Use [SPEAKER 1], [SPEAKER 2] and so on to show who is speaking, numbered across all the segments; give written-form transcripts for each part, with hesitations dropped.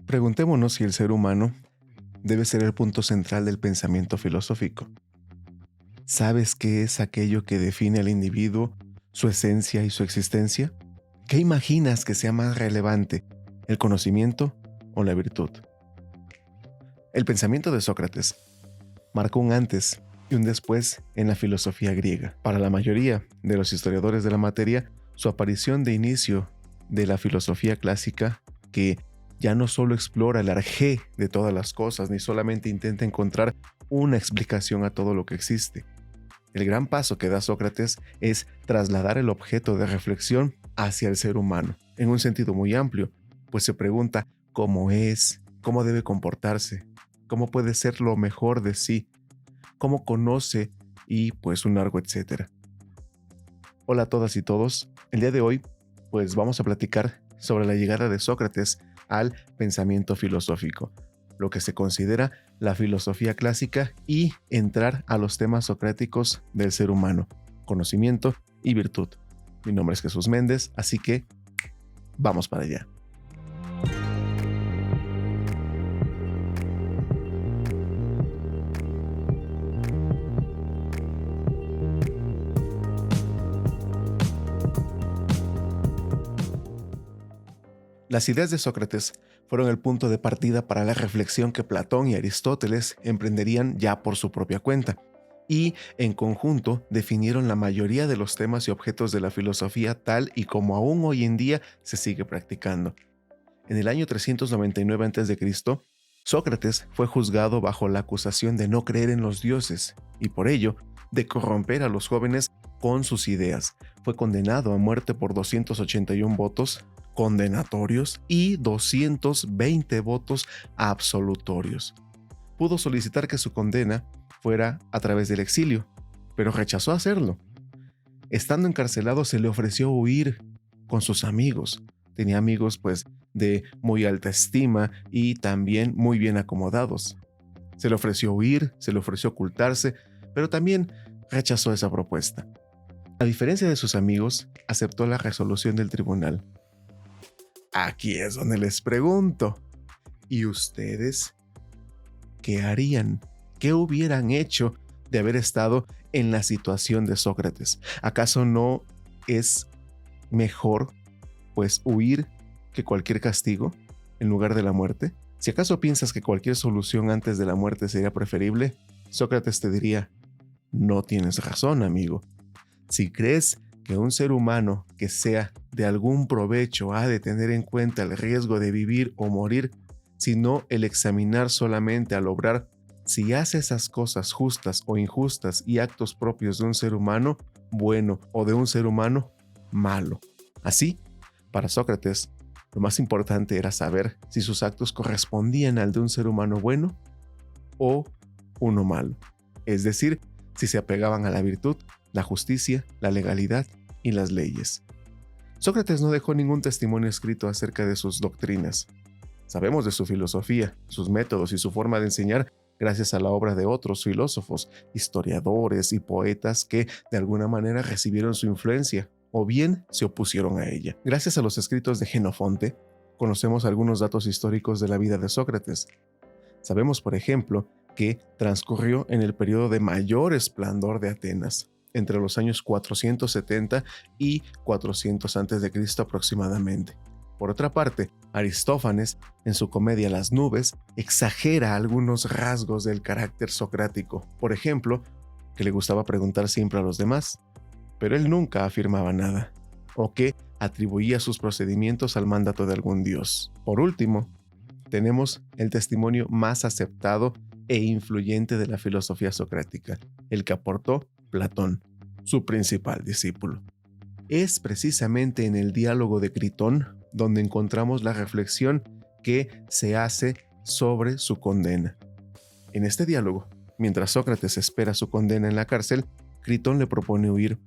[SPEAKER 1] Preguntémonos si el ser humano debe ser el punto central del pensamiento filosófico. ¿Sabes qué es aquello que define al individuo, su esencia y su existencia? ¿Qué imaginas que sea más relevante, el conocimiento o la virtud? El pensamiento de Sócrates marcó un antes y un después en la filosofía griega. Para la mayoría de los historiadores de la materia, su aparición de inicio de la filosofía clásica, que ya no solo explora el arjé de todas las cosas, ni solamente intenta encontrar una explicación a todo lo que existe. El gran paso que da Sócrates es trasladar el objeto de reflexión hacia el ser humano, en un sentido muy amplio, pues se pregunta cómo es, cómo debe comportarse, cómo puede ser lo mejor de sí, cómo conoce y pues un largo etcétera. Hola a todas y todos, el día de hoy pues vamos a platicar sobre la llegada de Sócrates al pensamiento filosófico, lo que se considera la filosofía clásica y entrar a los temas socráticos del ser humano, conocimiento y virtud. Mi nombre es Jesús Méndez, así que vamos para allá. Las ideas de Sócrates fueron el punto de partida para la reflexión que Platón y Aristóteles emprenderían ya por su propia cuenta, y en conjunto definieron la mayoría de los temas y objetos de la filosofía tal y como aún hoy en día se sigue practicando. En el año 399 a.C., Sócrates fue juzgado bajo la acusación de no creer en los dioses y por ello de corromper a los jóvenes con sus ideas. Fue condenado a muerte por 281 votos condenatorios y 220 votos absolutorios. Pudo solicitar que su condena fuera a través del exilio, pero rechazó hacerlo. Estando encarcelado se le ofreció huir con sus amigos. Tenía amigos pues de muy alta estima y también muy bien acomodados. Se le ofreció huir, se le ofreció ocultarse, pero también rechazó esa propuesta. A diferencia de sus amigos, aceptó la resolución del tribunal. Aquí es donde les pregunto, ¿y ustedes qué harían? ¿Qué hubieran hecho de haber estado en la situación de Sócrates? ¿Acaso no es mejor, pues, huir que cualquier castigo en lugar de la muerte? Si acaso piensas que cualquier solución antes de la muerte sería preferible, Sócrates te diría, no tienes razón, amigo. Si crees que un ser humano que sea de algún provecho ha de tener en cuenta el riesgo de vivir o morir, sino el examinar solamente al obrar si hace esas cosas justas o injustas y actos propios de un ser humano bueno o de un ser humano malo. Así, para Sócrates, lo más importante era saber si sus actos correspondían al de un ser humano bueno o uno malo. Es decir, si se apegaban a la virtud, la justicia, la legalidad y las leyes. Sócrates no dejó ningún testimonio escrito acerca de sus doctrinas. Sabemos de su filosofía, sus métodos y su forma de enseñar gracias a la obra de otros filósofos, historiadores y poetas que de alguna manera recibieron su influencia o bien se opusieron a ella. Gracias a los escritos de Jenofonte, conocemos algunos datos históricos de la vida de Sócrates. Sabemos, por ejemplo, que transcurrió en el periodo de mayor esplendor de Atenas, entre los años 470 y 400 a.C. aproximadamente. Por otra parte, Aristófanes, en su comedia Las nubes, exagera algunos rasgos del carácter socrático. Por ejemplo, que le gustaba preguntar siempre a los demás, pero él nunca afirmaba nada, o que atribuía sus procedimientos al mandato de algún dios. Por último, tenemos el testimonio más aceptado e influyente de la filosofía socrática, el que aportó Platón, su principal discípulo. Es precisamente en el diálogo de Critón donde encontramos la reflexión que se hace sobre su condena. En este diálogo, mientras Sócrates espera su condena en la cárcel, Critón le propone huir.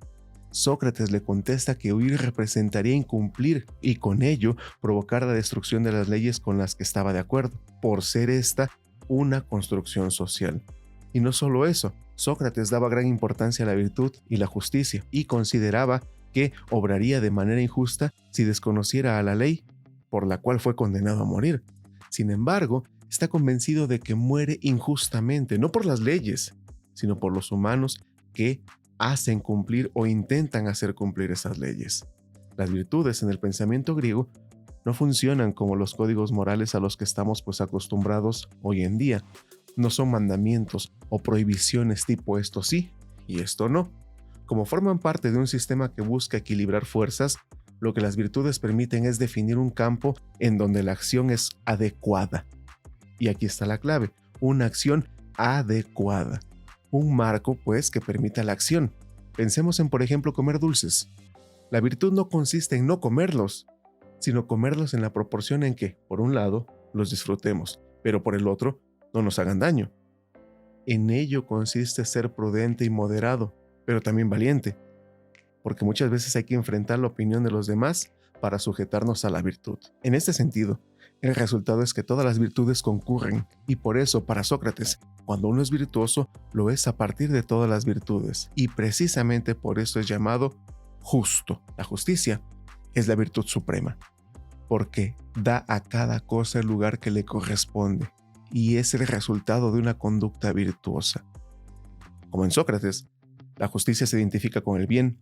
[SPEAKER 1] Sócrates le contesta que huir representaría incumplir y con ello provocar la destrucción de las leyes con las que estaba de acuerdo, por ser esta una construcción social. Y no solo eso, Sócrates daba gran importancia a la virtud y la justicia y consideraba que obraría de manera injusta si desconociera a la ley por la cual fue condenado a morir. Sin embargo, está convencido de que muere injustamente, no por las leyes, sino por los humanos que hacen cumplir o intentan hacer cumplir esas leyes. Las virtudes en el pensamiento griego no funcionan como los códigos morales a los que estamos acostumbrados hoy en día. No son mandamientos o prohibiciones tipo esto sí y esto no. Como forman parte de un sistema que busca equilibrar fuerzas, lo que las virtudes permiten es definir un campo en donde la acción es adecuada. Y aquí está la clave, una acción adecuada. Un marco, que permita la acción. Pensemos en, por ejemplo, comer dulces. La virtud no consiste en no comerlos, sino comerlos en la proporción en que, por un lado, los disfrutemos, pero por el otro, no nos hagan daño. En ello consiste ser prudente y moderado, pero también valiente, porque muchas veces hay que enfrentar la opinión de los demás para sujetarnos a la virtud. En este sentido, el resultado es que todas las virtudes concurren, y por eso, para Sócrates, cuando uno es virtuoso, lo es a partir de todas las virtudes, y precisamente por eso es llamado justo. La justicia es la virtud suprema, porque da a cada cosa el lugar que le corresponde, y es el resultado de una conducta virtuosa. Como en Sócrates, la justicia se identifica con el bien,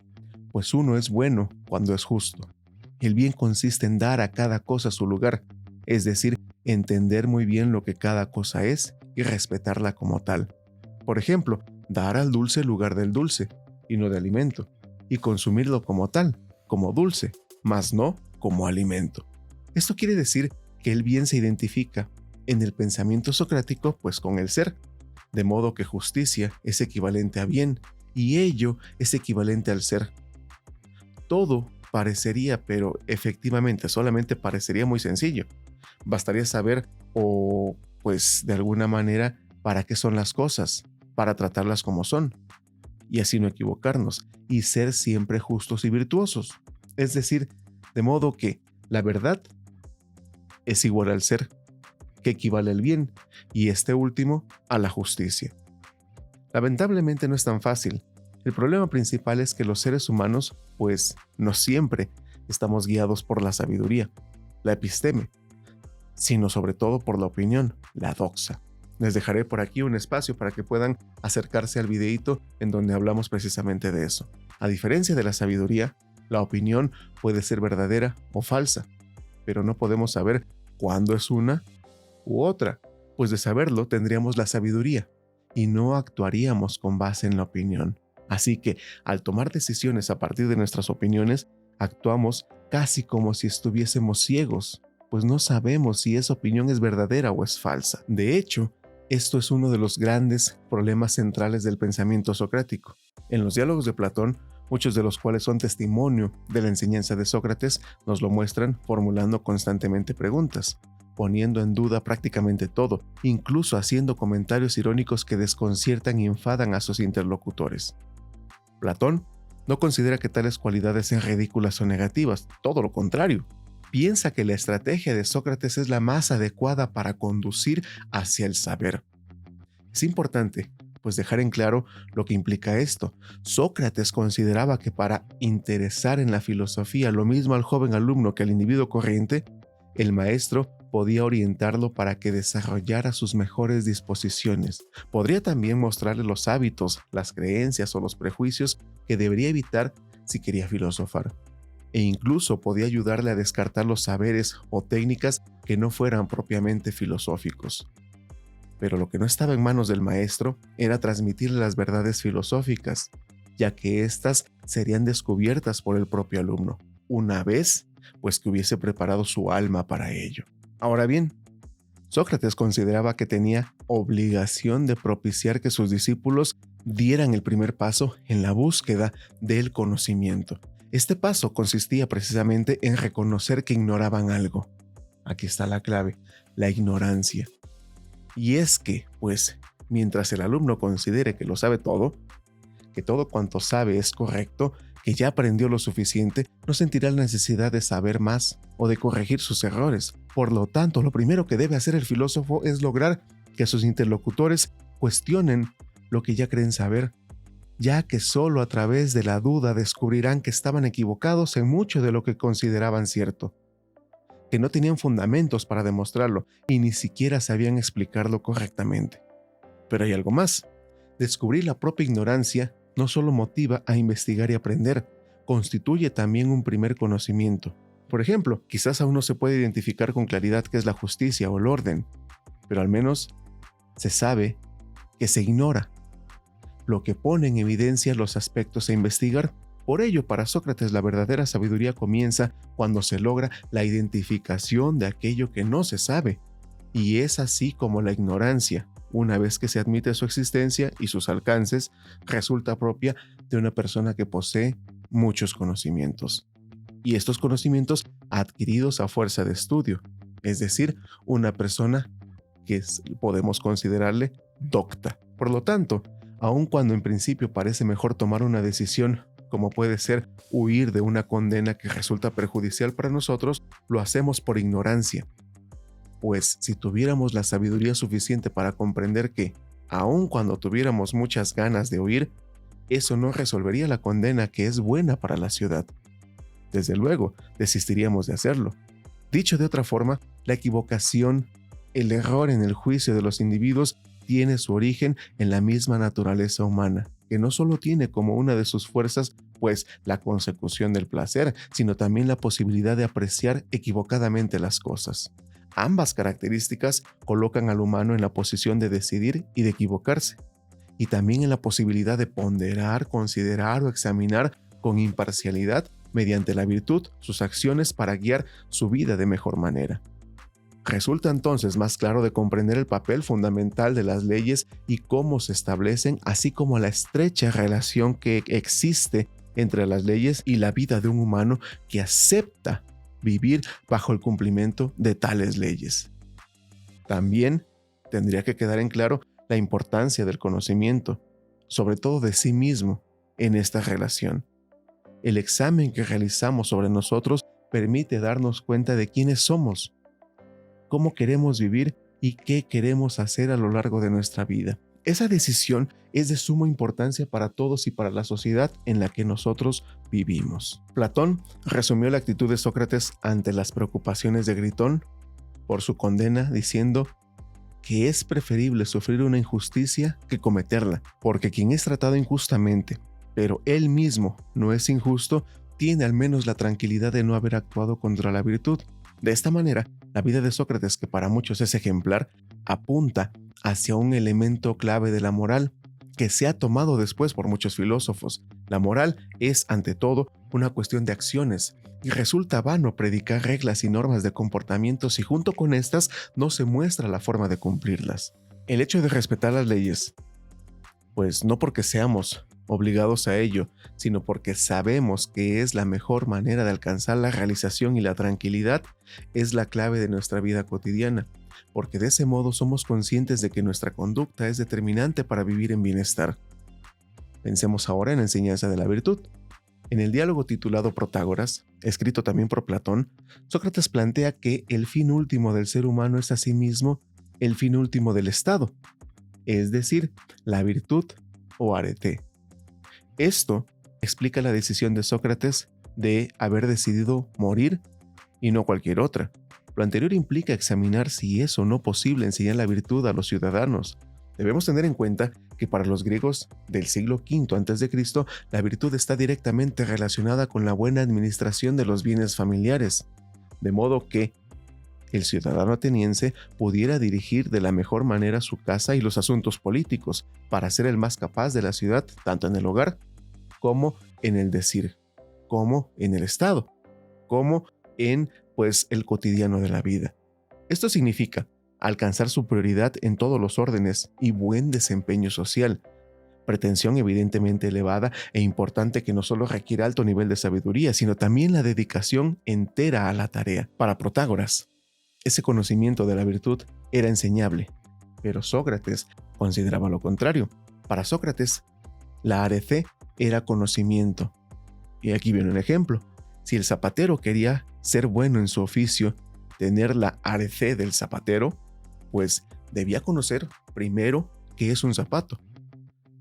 [SPEAKER 1] pues uno es bueno cuando es justo. El bien consiste en dar a cada cosa su lugar, es decir, entender muy bien lo que cada cosa es y respetarla como tal. Por ejemplo, dar al dulce el lugar del dulce, y no de alimento, y consumirlo como tal, como dulce, mas no como alimento. Esto quiere decir que el bien se identifica en el pensamiento socrático con el ser, de modo que justicia es equivalente a bien, y ello es equivalente al ser. Todo parecería, pero efectivamente solamente parecería muy sencillo. Bastaría saber de alguna manera para qué son las cosas, para tratarlas como son, y así no equivocarnos, y ser siempre justos y virtuosos. Es decir, de modo que la verdad es igual al ser, que equivale al bien, y este último a la justicia. Lamentablemente no es tan fácil. El problema principal es que los seres humanos, no siempre estamos guiados por la sabiduría, la episteme, sino sobre todo por la opinión, la doxa. Les dejaré por aquí un espacio para que puedan acercarse al videíto en donde hablamos precisamente de eso. A diferencia de la sabiduría, la opinión puede ser verdadera o falsa, pero no podemos saber cuándo es una u otra, pues de saberlo tendríamos la sabiduría y no actuaríamos con base en la opinión. Así que, al tomar decisiones a partir de nuestras opiniones, actuamos casi como si estuviésemos ciegos, pues no sabemos si esa opinión es verdadera o es falsa. De hecho, esto es uno de los grandes problemas centrales del pensamiento socrático. En los diálogos de Platón, muchos de los cuales son testimonio de la enseñanza de Sócrates, nos lo muestran formulando constantemente preguntas, poniendo en duda prácticamente todo, incluso haciendo comentarios irónicos que desconciertan y enfadan a sus interlocutores. Platón no considera que tales cualidades sean ridículas o negativas, todo lo contrario. Piensa que la estrategia de Sócrates es la más adecuada para conducir hacia el saber. Es importante, dejar en claro lo que implica esto. Sócrates consideraba que para interesar en la filosofía lo mismo al joven alumno que al individuo corriente, el maestro podía orientarlo para que desarrollara sus mejores disposiciones. Podría también mostrarle los hábitos, las creencias o los prejuicios que debería evitar si quería filosofar. E incluso podía ayudarle a descartar los saberes o técnicas que no fueran propiamente filosóficos. Pero lo que no estaba en manos del maestro era transmitirle las verdades filosóficas, ya que éstas serían descubiertas por el propio alumno, una vez que hubiese preparado su alma para ello. Ahora bien, Sócrates consideraba que tenía obligación de propiciar que sus discípulos dieran el primer paso en la búsqueda del conocimiento. Este paso consistía precisamente en reconocer que ignoraban algo. Aquí está la clave, la ignorancia. Y es que, mientras el alumno considere que lo sabe todo, que todo cuanto sabe es correcto, que ya aprendió lo suficiente, no sentirá la necesidad de saber más o de corregir sus errores. Por lo tanto, lo primero que debe hacer el filósofo es lograr que sus interlocutores cuestionen lo que ya creen saber, ya que solo a través de la duda descubrirán que estaban equivocados en mucho de lo que consideraban cierto. que no tenían fundamentos para demostrarlo y ni siquiera sabían explicarlo correctamente. Pero hay algo más. Descubrir la propia ignorancia no solo motiva a investigar y aprender, constituye también un primer conocimiento. Por ejemplo, quizás aún no se puede identificar con claridad qué es la justicia o el orden, pero al menos se sabe que se ignora, lo que pone en evidencia los aspectos a investigar. Por ello, para Sócrates, la verdadera sabiduría comienza cuando se logra la identificación de aquello que no se sabe, y es así como la ignorancia, una vez que se admite su existencia y sus alcances, resulta propia de una persona que posee muchos conocimientos. Y estos conocimientos adquiridos a fuerza de estudio, es decir, una persona que podemos considerarle docta. Por lo tanto, aun cuando en principio parece mejor tomar una decisión, como puede ser huir de una condena que resulta perjudicial para nosotros, lo hacemos por ignorancia. Pues si tuviéramos la sabiduría suficiente para comprender que, aun cuando tuviéramos muchas ganas de huir, eso no resolvería la condena que es buena para la ciudad. Desde luego, desistiríamos de hacerlo. Dicho de otra forma, la equivocación, el error en el juicio de los individuos tiene su origen en la misma naturaleza humana, que no solo tiene como una de sus fuerzas, pues, la consecución del placer, sino también la posibilidad de apreciar equivocadamente las cosas. Ambas características colocan al humano en la posición de decidir y de equivocarse, y también en la posibilidad de ponderar, considerar o examinar con imparcialidad mediante la virtud sus acciones para guiar su vida de mejor manera. Resulta entonces más claro de comprender el papel fundamental de las leyes y cómo se establecen, así como la estrecha relación que existe entre las leyes y la vida de un humano que acepta vivir bajo el cumplimiento de tales leyes. También tendría que quedar en claro la importancia del conocimiento, sobre todo de sí mismo, en esta relación. El examen que realizamos sobre nosotros permite darnos cuenta de quiénes somos, cómo queremos vivir y qué queremos hacer a lo largo de nuestra vida. Esa decisión es de suma importancia para todos y para la sociedad en la que nosotros vivimos. Platón resumió la actitud de Sócrates ante las preocupaciones de Gritón por su condena diciendo que es preferible sufrir una injusticia que cometerla, porque quien es tratado injustamente, pero él mismo no es injusto, tiene al menos la tranquilidad de no haber actuado contra la virtud. De esta manera, la vida de Sócrates, que para muchos es ejemplar, apunta hacia un elemento clave de la moral, que se ha tomado después por muchos filósofos. La moral es, ante todo, una cuestión de acciones, y resulta vano predicar reglas y normas de comportamiento si junto con estas no se muestra la forma de cumplirlas. El hecho de respetar las leyes, pues no porque seamos obligados a ello, sino porque sabemos que es la mejor manera de alcanzar la realización y la tranquilidad, es la clave de nuestra vida cotidiana, porque de ese modo somos conscientes de que nuestra conducta es determinante para vivir en bienestar. Pensemos ahora en la enseñanza de la virtud. En el diálogo titulado Protágoras, escrito también por Platón, Sócrates plantea que el fin último del ser humano es asimismo el fin último del Estado, es decir, la virtud o arete. Esto explica la decisión de Sócrates de haber decidido morir y no cualquier otra. Lo anterior implica examinar si es o no posible enseñar la virtud a los ciudadanos. Debemos tener en cuenta que para los griegos del siglo V a.C., la virtud está directamente relacionada con la buena administración de los bienes familiares, de modo que el ciudadano ateniense pudiera dirigir de la mejor manera su casa y los asuntos políticos para ser el más capaz de la ciudad, tanto en el hogar como en el decir, como en el Estado, como en el cotidiano de la vida. Esto significa alcanzar su prioridad en todos los órdenes y buen desempeño social, pretensión evidentemente elevada e importante que no solo requiere alto nivel de sabiduría, sino también la dedicación entera a la tarea. Para Protágoras, ese conocimiento de la virtud era enseñable, pero Sócrates consideraba lo contrario. Para Sócrates, la arete era conocimiento. Y aquí viene un ejemplo. Si el zapatero quería ser bueno en su oficio, tener la arete del zapatero, pues debía conocer primero qué es un zapato,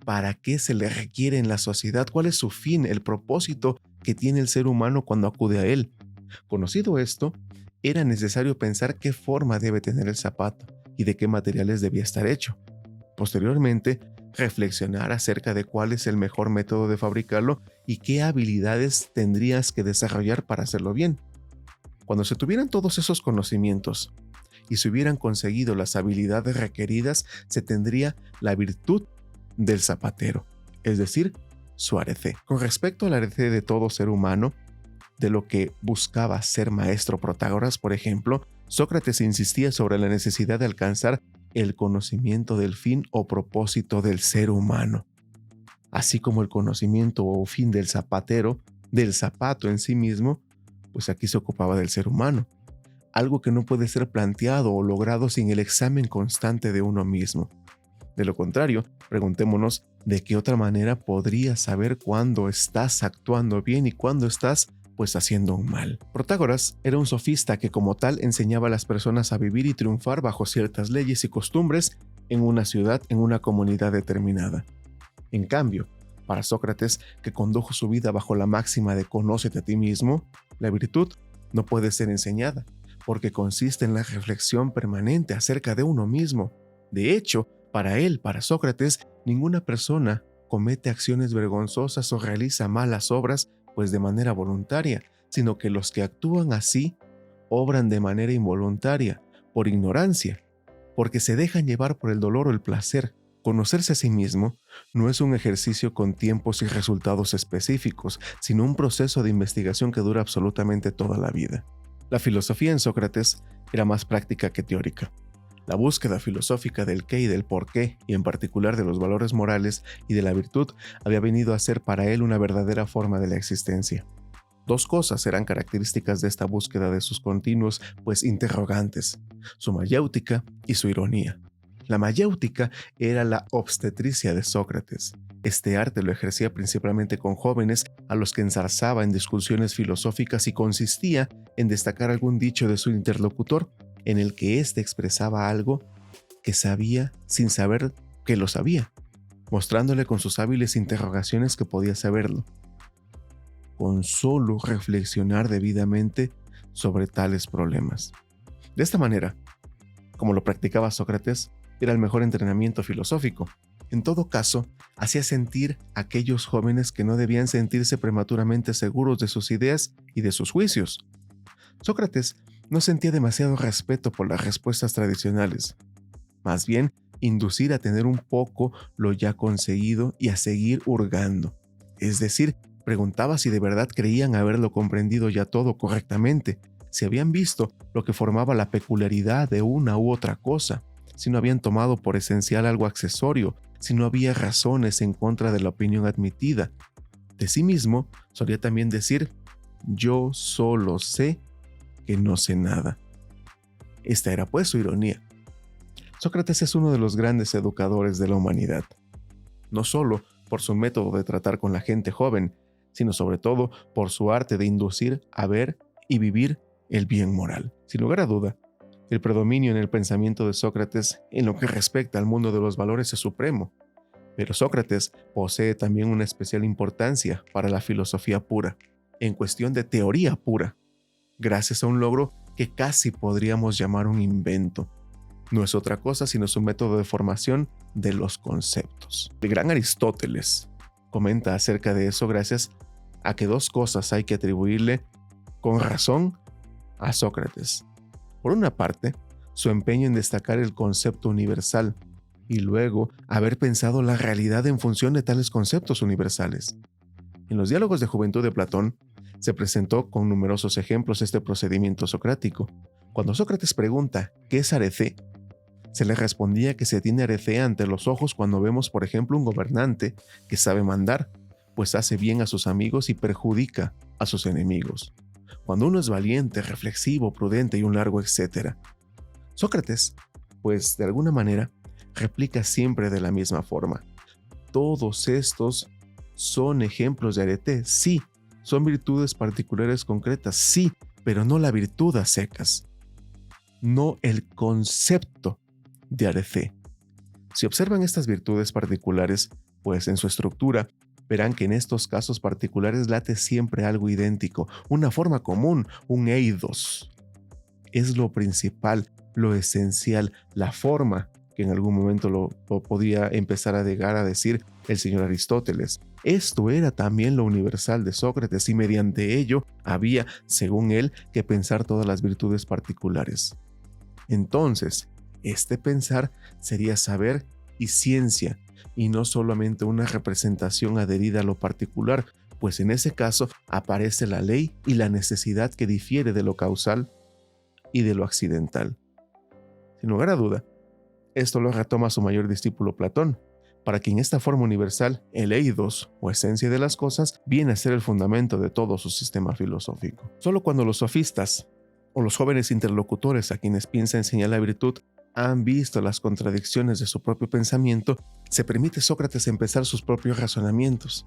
[SPEAKER 1] para qué se le requiere en la sociedad, cuál es su fin, el propósito que tiene el ser humano cuando acude a él. Conocido esto, era necesario pensar qué forma debe tener el zapato y de qué materiales debía estar hecho. Posteriormente, reflexionar acerca de cuál es el mejor método de fabricarlo y qué habilidades tendrías que desarrollar para hacerlo bien. Cuando se tuvieran todos esos conocimientos y se hubieran conseguido las habilidades requeridas, se tendría la virtud del zapatero, es decir, su arete. Con respecto al arete de todo ser humano, de lo que buscaba ser maestro Protágoras, por ejemplo, Sócrates insistía sobre la necesidad de alcanzar el conocimiento del fin o propósito del ser humano, así como el conocimiento o fin del zapatero, del zapato en sí mismo, pues aquí se ocupaba del ser humano, algo que no puede ser planteado o logrado sin el examen constante de uno mismo. De lo contrario, preguntémonos de qué otra manera podrías saber cuándo estás actuando bien y cuándo estás pues haciendo un mal. Protágoras era un sofista que como tal enseñaba a las personas a vivir y triunfar bajo ciertas leyes y costumbres en una ciudad, en una comunidad determinada. En cambio, para Sócrates, que condujo su vida bajo la máxima de conócete a ti mismo, la virtud no puede ser enseñada, porque consiste en la reflexión permanente acerca de uno mismo. De hecho, para Sócrates, ninguna persona comete acciones vergonzosas o realiza malas obras pues de manera voluntaria, sino que los que actúan así obran de manera involuntaria, por ignorancia, porque se dejan llevar por el dolor o el placer. Conocerse a sí mismo no es un ejercicio con tiempos y resultados específicos, sino un proceso de investigación que dura absolutamente toda la vida. La filosofía en Sócrates era más práctica que teórica. La búsqueda filosófica del qué y del por qué, y en particular de los valores morales y de la virtud, había venido a ser para él una verdadera forma de la existencia. Dos cosas eran características de esta búsqueda de sus continuos, pues interrogantes: su mayéutica y su ironía. La mayéutica era la obstetricia de Sócrates. Este arte lo ejercía principalmente con jóvenes a los que enzarzaba en discusiones filosóficas y consistía en destacar algún dicho de su interlocutor, en el que éste expresaba algo que sabía sin saber que lo sabía, mostrándole con sus hábiles interrogaciones que podía saberlo, con solo reflexionar debidamente sobre tales problemas. De esta manera, como lo practicaba Sócrates, era el mejor entrenamiento filosófico. En todo caso, hacía sentir a aquellos jóvenes que no debían sentirse prematuramente seguros de sus ideas y de sus juicios. Sócrates no sentía demasiado respeto por las respuestas tradicionales, más bien inducir a tener un poco lo ya conseguido y a seguir hurgando. Es decir, preguntaba si de verdad creían haberlo comprendido ya todo correctamente, si habían visto lo que formaba la peculiaridad de una u otra cosa, si no habían tomado por esencial algo accesorio, si no había razones en contra de la opinión admitida. De sí mismo, solía también decir: yo solo sé que no sé nada. Esta era pues su ironía. Sócrates es uno de los grandes educadores de la humanidad, no solo por su método de tratar con la gente joven, sino sobre todo por su arte de inducir a ver y vivir el bien moral. Sin lugar a duda, el predominio en el pensamiento de Sócrates en lo que respecta al mundo de los valores es supremo, pero Sócrates posee también una especial importancia para la filosofía pura, en cuestión de teoría pura, gracias a un logro que casi podríamos llamar un invento. No es otra cosa sino su método de formación de los conceptos. El gran Aristóteles comenta acerca de eso gracias a que dos cosas hay que atribuirle con razón a Sócrates. Por una parte, su empeño en destacar el concepto universal y luego haber pensado la realidad en función de tales conceptos universales. En los diálogos de juventud de Platón, se presentó con numerosos ejemplos este procedimiento socrático. Cuando Sócrates pregunta ¿qué es arete?, se le respondía que se tiene arete ante los ojos cuando vemos, por ejemplo, un gobernante que sabe mandar, pues hace bien a sus amigos y perjudica a sus enemigos. Cuando uno es valiente, reflexivo, prudente y un largo etcétera. Sócrates, pues de alguna manera, replica siempre de la misma forma. Todos estos son ejemplos de arete, sí. Son virtudes particulares concretas, sí, pero no la virtud a secas. No el concepto de arete. Si observan estas virtudes particulares, pues en su estructura, verán que en estos casos particulares late siempre algo idéntico, una forma común, un eidos. es lo principal, lo esencial, la forma que en algún momento lo podía empezar a llegar a decir el señor Aristóteles. Esto era también lo universal de Sócrates y mediante ello había, según él, que pensar todas las virtudes particulares. Entonces, este pensar sería saber y ciencia, y no solamente una representación adherida a lo particular, pues en ese caso aparece la ley y la necesidad que difiere de lo causal y de lo accidental. Sin lugar a duda, esto lo retoma su mayor discípulo Platón, para quien esta forma universal, el eidos o esencia de las cosas, viene a ser el fundamento de todo su sistema filosófico. Solo cuando los sofistas o los jóvenes interlocutores a quienes piensa enseñar la virtud han visto las contradicciones de su propio pensamiento, se permite Sócrates empezar sus propios razonamientos.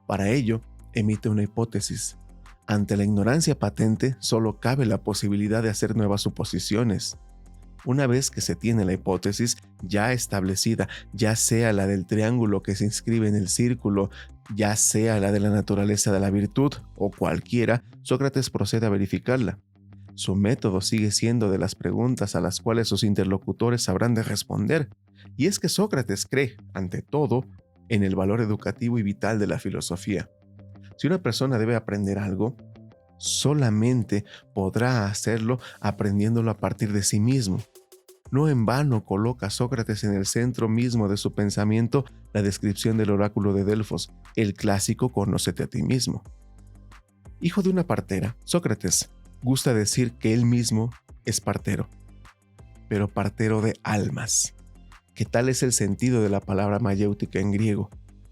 [SPEAKER 1] Para ello, emite una hipótesis. Ante la ignorancia patente, solo cabe la posibilidad de hacer nuevas suposiciones. Una vez que se tiene la hipótesis ya establecida, ya sea la del triángulo que se inscribe en el círculo, ya sea la de la naturaleza de la virtud o cualquiera, Sócrates procede a verificarla. Su método sigue siendo de las preguntas a las cuales sus interlocutores habrán de responder, y es que Sócrates cree, ante todo, en el valor educativo y vital de la filosofía. Si una persona debe aprender algo, solamente podrá hacerlo aprendiéndolo a partir de sí mismo. No en vano coloca Sócrates en el centro mismo de su pensamiento la descripción del oráculo de Delfos, el clásico conócete a ti mismo. Hijo de una partera, Sócrates gusta decir que él mismo es partero, pero partero de almas, que tal es el sentido de la palabra mayéutica en griego.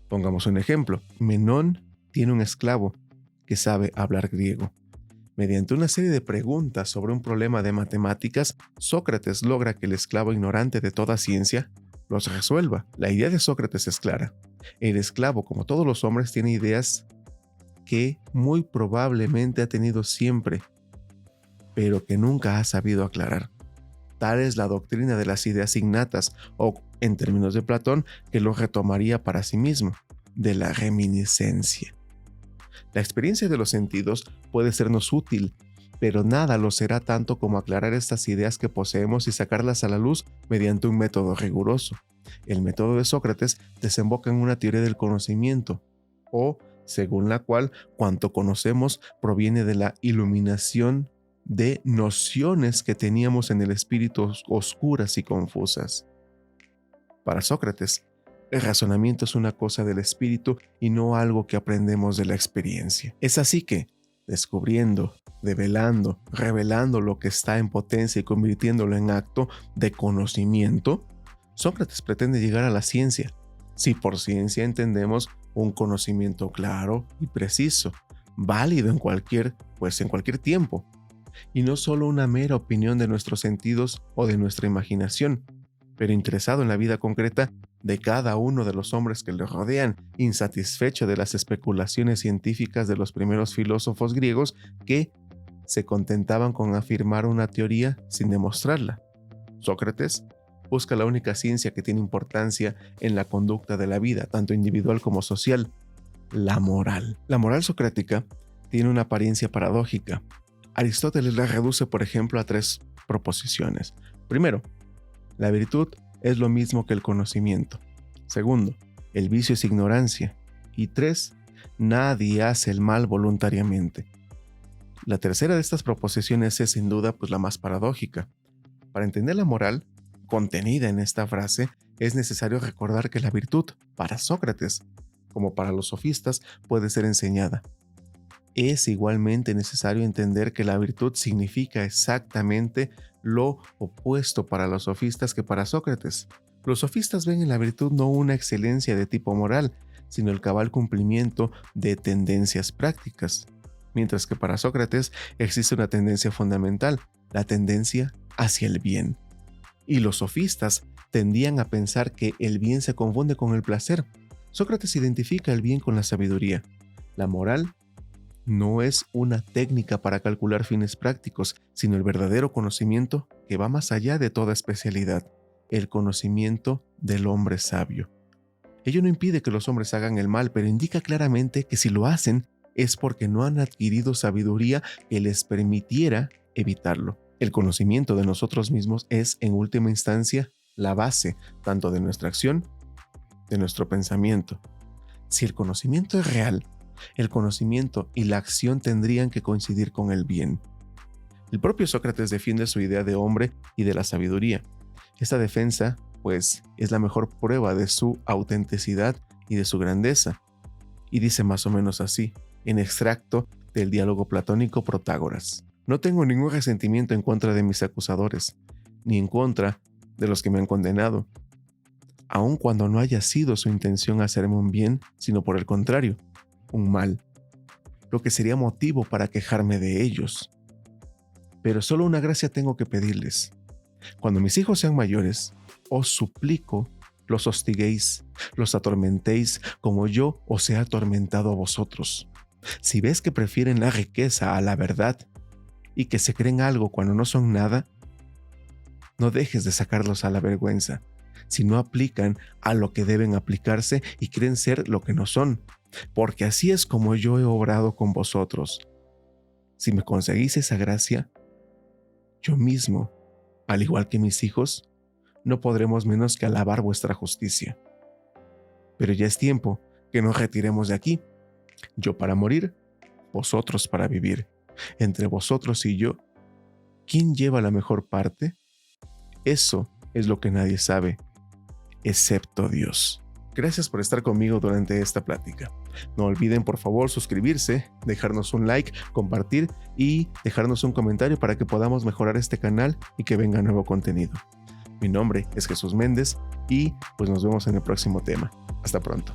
[SPEAKER 1] Pongamos un ejemplo. Menón tiene un esclavo que sabe hablar griego. Mediante una serie de preguntas sobre un problema de matemáticas, Sócrates logra que el esclavo ignorante de toda ciencia los resuelva. La idea de Sócrates es clara. El esclavo, como todos los hombres, tiene ideas que muy probablemente ha tenido siempre, pero que nunca ha sabido aclarar. Tal es la doctrina de las ideas innatas, o, en términos de Platón, que lo retomaría para sí mismo, de la reminiscencia. La experiencia de los sentidos puede sernos útil, pero nada lo será tanto como aclarar estas ideas que poseemos y sacarlas a la luz mediante un método riguroso. El método de Sócrates desemboca en una teoría del conocimiento, o según la cual cuanto conocemos proviene de la iluminación de nociones que teníamos en el espíritu oscuras y confusas. Para Sócrates, el razonamiento es una cosa del espíritu y no algo que aprendemos de la experiencia. Es así que, descubriendo, develando, revelando lo que está en potencia y convirtiéndolo en acto de conocimiento, Sócrates pretende llegar a la ciencia. Si por ciencia entendemos un conocimiento claro y preciso, válido en cualquier tiempo, y no solo una mera opinión de nuestros sentidos o de nuestra imaginación, pero interesado en la vida concreta de cada uno de los hombres que le rodean, insatisfecho de las especulaciones científicas de los primeros filósofos griegos que se contentaban con afirmar una teoría sin demostrarla. Sócrates busca la única ciencia que tiene importancia en la conducta de la vida, tanto individual como social, la moral. La moral socrática tiene una apariencia paradójica. Aristóteles la reduce, por ejemplo, a 3 proposiciones. Primero, la virtud es lo mismo que el conocimiento. Segundo, el vicio es ignorancia. Y 3, nadie hace el mal voluntariamente. La tercera de estas proposiciones es sin duda la más paradójica. Para entender la moral contenida en esta frase, es necesario recordar que la virtud, para Sócrates, como para los sofistas, puede ser enseñada. Es igualmente necesario entender que la virtud significa exactamente lo opuesto para los sofistas que para Sócrates. Los sofistas ven en la virtud no una excelencia de tipo moral, sino el cabal cumplimiento de tendencias prácticas, mientras que para Sócrates existe una tendencia fundamental, la tendencia hacia el bien. Y los sofistas tendían a pensar que el bien se confunde con el placer. Sócrates identifica el bien con la sabiduría. La moral no es una técnica para calcular fines prácticos, sino el verdadero conocimiento que va más allá de toda especialidad, el conocimiento del hombre sabio. Ello no impide que los hombres hagan el mal, pero indica claramente que si lo hacen es porque no han adquirido sabiduría que les permitiera evitarlo. El conocimiento de nosotros mismos es, en última instancia, la base tanto de nuestra acción, de nuestro pensamiento. Si el conocimiento es real, el conocimiento y la acción tendrían que coincidir con el bien. El propio Sócrates defiende su idea de hombre y de la sabiduría. Esta defensa, pues, es la mejor prueba de su autenticidad y de su grandeza. Y dice más o menos así, en extracto del diálogo platónico Protágoras: no tengo ningún resentimiento en contra de mis acusadores, ni en contra de los que me han condenado, aun cuando no haya sido su intención hacerme un bien, sino por el contrario, un mal, lo que sería motivo para quejarme de ellos. Pero solo una gracia tengo que pedirles: cuando mis hijos sean mayores, os suplico los hostiguéis, los atormentéis como yo os he atormentado a vosotros. Si ves que prefieren la riqueza a la verdad y que se creen algo cuando no son nada, no dejes de sacarlos a la vergüenza, si no aplican a lo que deben aplicarse y creen ser lo que no son, porque así es como yo he obrado con vosotros. Si me conseguís esa gracia, yo mismo, al igual que mis hijos, no podremos menos que alabar vuestra justicia. Pero ya es tiempo que nos retiremos de aquí, yo para morir, vosotros para vivir. Entre vosotros y yo, ¿quién lleva la mejor parte? Eso es lo que nadie sabe, excepto Dios. Gracias por estar conmigo durante esta plática. No olviden, por favor, suscribirse, dejarnos un like, compartir y dejarnos un comentario para que podamos mejorar este canal y que venga nuevo contenido. Mi nombre es Jesús Méndez y pues nos vemos en el próximo tema. Hasta pronto.